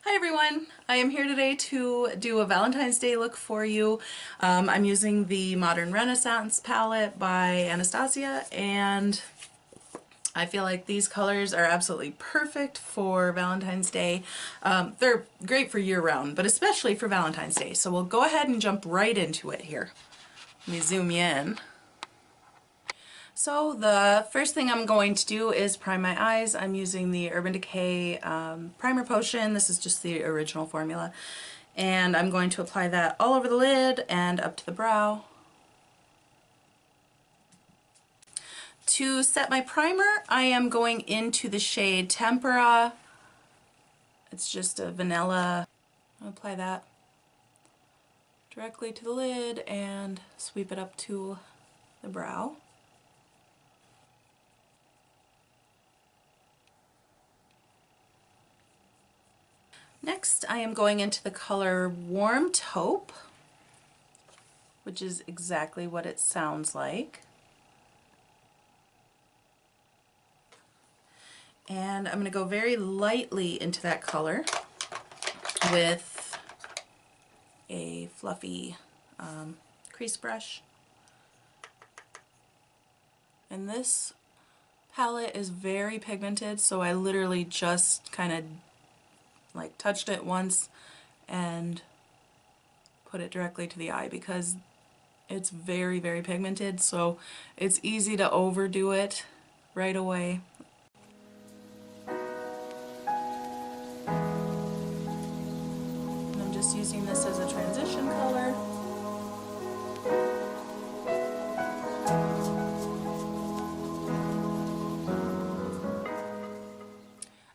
Hi everyone! I am here today to do a Valentine's Day look for you. I'm using the Modern Renaissance palette by Anastasia, and I feel like these colors are absolutely perfect for Valentine's Day. They're great for year-round, but especially for Valentine's Day. So we'll go ahead and jump right into it here. Let me zoom you in. So the first thing I'm going to do is prime my eyes. I'm using the Urban Decay Primer Potion. This is just the original formula. And I'm going to apply that all over the lid and up to the brow. To set my primer, I am going into the shade Tempera. It's just a vanilla. I'll apply that directly to the lid and sweep it up to the brow. Next, I am going into the color Warm Taupe, which is exactly what it sounds like. And I'm going to go very lightly into that color with a fluffy crease brush. And this palette is very pigmented, so I literally just kind of like touched it once and put it directly to the eye because it's very, very pigmented, so it's easy to overdo it right away. And I'm just using this as a transition color.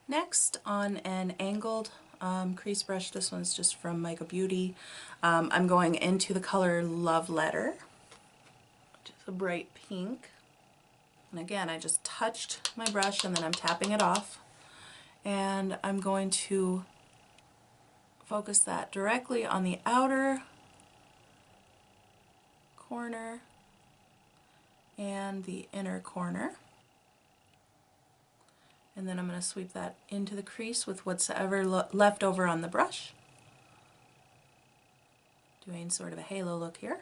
Next, on an angled crease brush, this one's just from Mica Beauty, I'm going into the color Love Letter, which is a bright pink. And again, I just touched my brush and then I'm tapping it off. And I'm going to focus that directly on the outer corner and the inner corner. And then I'm going to sweep that into the crease with what's ever left over on the brush. Doing sort of a halo look here.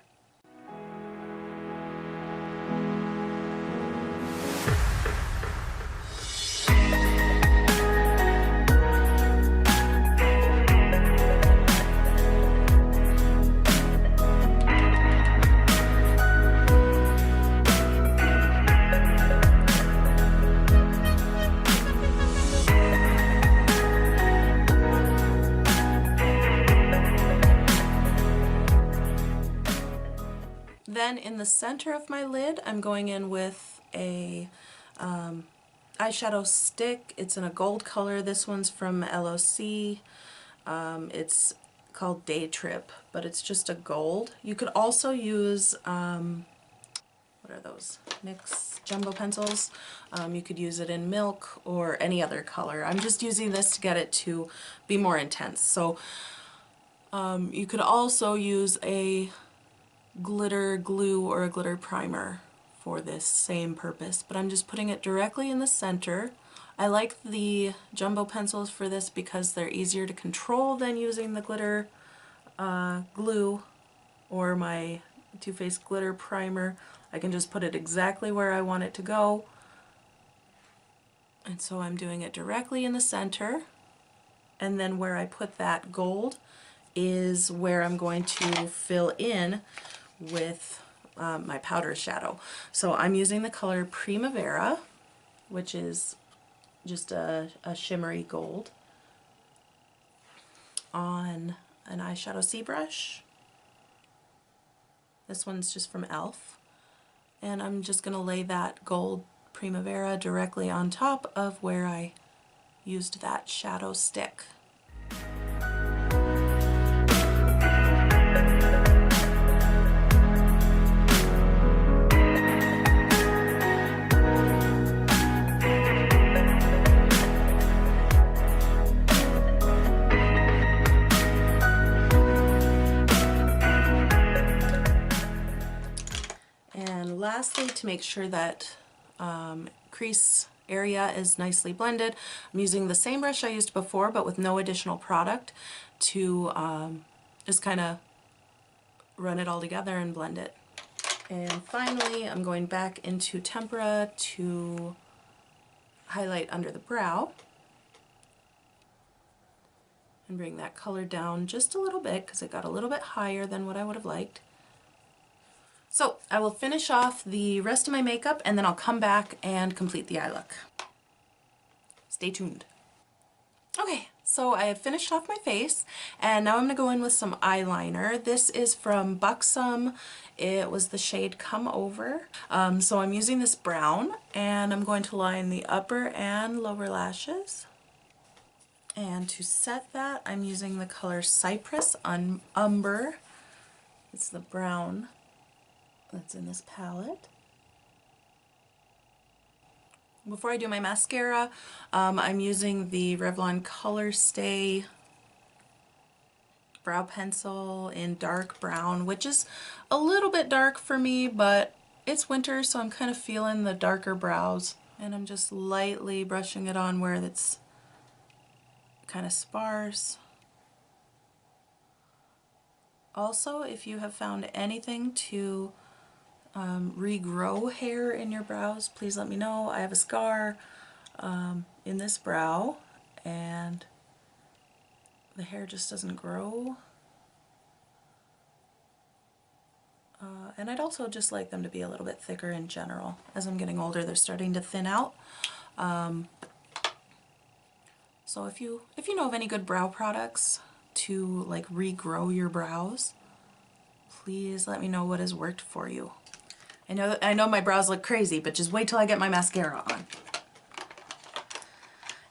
Then in the center of my lid, I'm going in with a eyeshadow stick. It's in a gold color. This one's from LOC. It's called Day Trip, but it's just a gold. You could also use, what are those? NYX jumbo pencils. You could use it in milk or any other color. I'm just using this to get it to be more intense. So you could also use a glitter glue or a glitter primer for this same purpose, but I'm just putting it directly in the center. I like the jumbo pencils for this because they're easier to control than using the glitter glue or my Too Faced glitter primer. I can just put it exactly where I want it to go, and so I'm doing it directly in the center, and then where I put that gold is where I'm going to fill in with my powder shadow. So I'm using the color Primavera, which is just a shimmery gold, on an eyeshadow C brush. This one's just from e.l.f. And I'm just going to lay that gold Primavera directly on top of where I used that shadow stick. And lastly, to make sure that crease area is nicely blended. I'm using the same brush I used before, but with no additional product to just kind of run it all together and blend it. And finally, I'm going back into Tempera to highlight under the brow and bring that color down just a little bit because it got a little bit higher than what I would have liked. So I will finish off the rest of my makeup and then I'll come back and complete the eye look. Stay tuned. Okay, so I have finished off my face and now I'm going to go in with some eyeliner. This is from Buxom. It was the shade Come Over. So I'm using this brown and I'm going to line the upper and lower lashes. And to set that, I'm using the color Cypress Umber. It's the brown that's in this palette. Before I do my mascara, I'm using the Revlon Color Stay brow pencil in dark brown, which is a little bit dark for me, but it's winter, so I'm kind of feeling the darker brows. And I'm just lightly brushing it on where it's kind of sparse. Also, if you have found anything to regrow hair in your brows, please let me know. I have a scar in this brow and the hair just doesn't grow. And I'd also just like them to be a little bit thicker in general. As I'm getting older, they're starting to thin out. So if you know of any good brow products to like regrow your brows, please let me know what has worked for you. I know my brows look crazy, but just wait till I get my mascara on.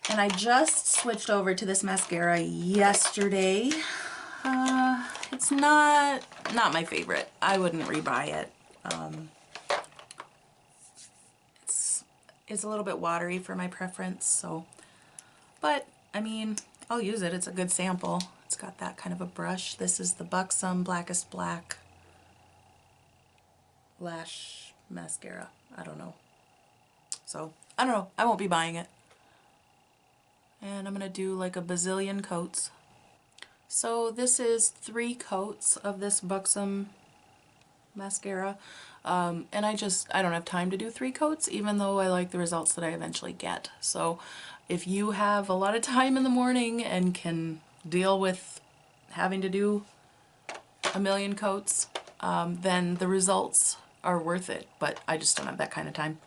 And I just switched over to this mascara yesterday. It's not my favorite. I wouldn't rebuy it. It's a little bit watery for my preference, so. But I mean, I'll use it. It's a good sample. It's got that kind of a brush. This is the Buxom Blackest Black Lash Mascara. I don't know. So, I don't know. I won't be buying it. And I'm going to do like a bazillion coats. So this is 3 coats of this Buxom mascara. And I don't have time to do 3 coats, even though I like the results that I eventually get. So if you have a lot of time in the morning and can deal with having to do a million coats, then the results are worth it, but I just don't have that kind of time.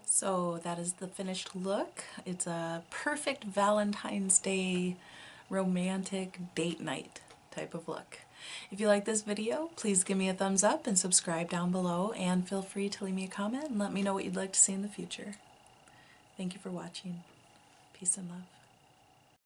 So that is the finished look. It's a perfect Valentine's Day romantic date night type of look. If you like this video, please give me a thumbs up and subscribe down below, and feel free to leave me a comment and let me know what you'd like to see in the future. Thank you for watching. Peace and love.